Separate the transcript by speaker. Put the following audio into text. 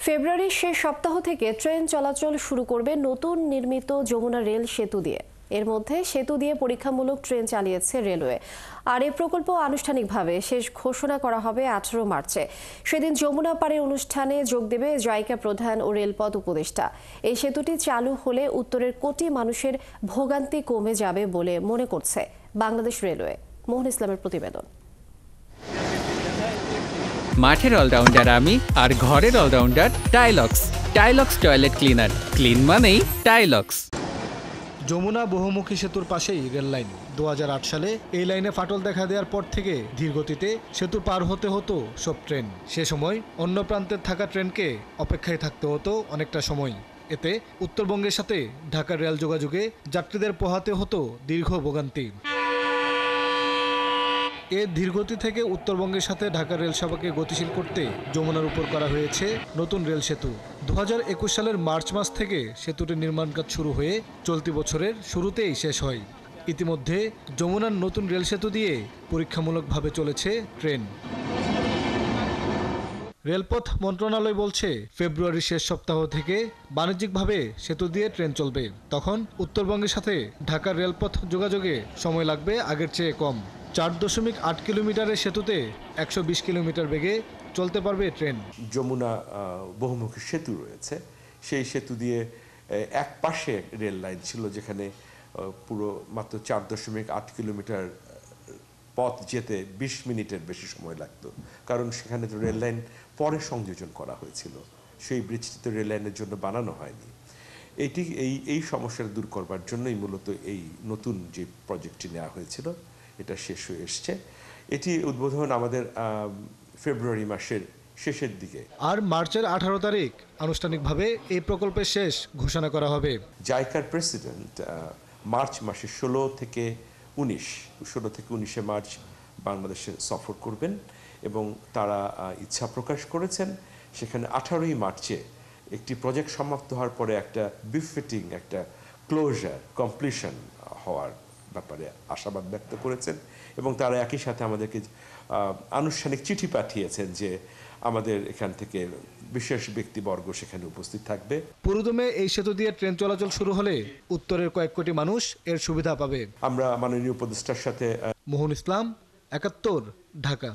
Speaker 1: ফেব্রুয়ারির শেষ সপ্তাহ থেকে ট্রেন চলাচল শুরু করবে নতুন নির্মিত যমুনা রেল সেতু দিয়ে। এর মধ্যে সেতু দিয়ে পরীক্ষামূলক ট্রেন চালিয়েছে রেলওয়ে। আর এই প্রকল্প আনুষ্ঠানিকভাবে শেষ ঘোষণা করা হবে 18 মার্চে। সেদিন যমুনা পাড়ের অনুষ্ঠানে যোগ দেবে জাইকা প্রধান ও রেলপথ উপদেষ্টা। এই সেতুটি চালু হলে উত্তরের কোটি মানুষের ভোগান্তি কমে যাবে বলে মনে করছে বাংলাদেশ রেলওয়ে। মোহন ইসলামের প্রতিবেদন।
Speaker 2: মাঠের অলরাউন্ডার আমি, আর ঘরের all rounder Tylox. Tylox toilet cleaner, clean মানেই টাইলক্স।
Speaker 3: যমুনা বহুমুখী সেতুর পাশেই রেল লাইন। 2008 সালে এই লাইনে ফাটল দেখা দেওয়ার পর থেকে ধীরগতিতে সেতু পার হতে হতো সব ট্রেন। সে সময় অন্য প্রান্তে থাকা ট্রেনকে অপেক্ষায় থাকতে হতো অনেকটা সময়। এতে উত্তরবঙ্গের সাথে ঢাকার রেল যোগাযোগে যাত্রীদের পোহাতে হতো দীর্ঘ ভোগান্তি। এর ধীরগতি থেকে উত্তরবঙ্গের সাথে ঢাকার রেল সেবাকে গতিশীল করতে যমুনার উপর করা হয়েছে নতুন রেল সেতু। 2021 সালের মার্চ মাস থেকে সেতুটির নির্মাণ কাজ শুরু হয়ে চলতি বছরের শুরুতেই শেষ হয়। ইতিমধ্যে যমুনার নতুন রেল সেতু দিয়ে পরীক্ষামূলকভাবে চলেছে ট্রেন। রেলপথ মন্ত্রণালয় বলছে, ফেব্রুয়ারির শেষ সপ্তাহ থেকে বাণিজ্যিকভাবে সেতু দিয়ে ট্রেন চলবে। তখন উত্তরবঙ্গের সাথে ঢাকার রেলপথ যোগাযোগে সময় লাগবে আগের চেয়ে কম। 4.8 কিলোমিটারের সেতুতে 120 কিলোমিটার বেগে চলতে পারবে ট্রেন।
Speaker 4: যমুনা বহুমুখী সেতু রয়েছে, সেই সেতু দিয়ে এক পাশে রেল লাইন ছিল, যেখানে পুরো মাত্র 4.8 কিলোমিটার পথ যেতে 20 মিনিটের বেশি সময় লাগতো, কারণ সেখানে তো রেল লাইন পরে সংযোজন করা হয়েছিল। সেই ব্রিজটি তো রেল লাইনের জন্য বানানো হয়নি। এই সমস্যাটা দূর করবার জন্যই মূলত এই নতুন যে প্রজেক্টটি নেওয়া হয়েছিল, এটা শেষ হয়ে এসছে। এটি উদ্বোধন আমাদের ফেব্রুয়ারি মাসের শেষের দিকে।
Speaker 3: আর মার্চের 18 তারিখ আনুষ্ঠানিকভাবে এই প্রকল্পের শেষ ঘোষণা করা হবে।
Speaker 4: জাইকার প্রেসিডেন্ট মার্চ মাসের 16 থেকে 19 মার্চ বাংলাদেশে সফর করবেন এবং তারা ইচ্ছা প্রকাশ করেছেন সেখানে 18ই মার্চে একটি প্রজেক্ট সমাপ্ত হওয়ার পরে একটা বিফিটিং একটা কমপ্লিশন হওয়ার ব্যাপারে আশাবাদ ব্যক্ত করেছেন এবং তারা একই সাথে আমাদেরকে আনুষ্ঠানিক চিঠি পাঠিয়েছেন যে আমাদের এখান থেকে বিশেষ ব্যক্তিবর্গ সেখানে উপস্থিত থাকবে।
Speaker 3: পুরোদমে এই সেতু দিয়ে ট্রেন চলাচল শুরু হলে উত্তরের কয়েক কোটি মানুষ এর সুবিধা পাবে।
Speaker 4: আমরা মাননীয় উপদেষ্টার সাথে।
Speaker 3: মোহন ইসলাম, 71, ঢাকা।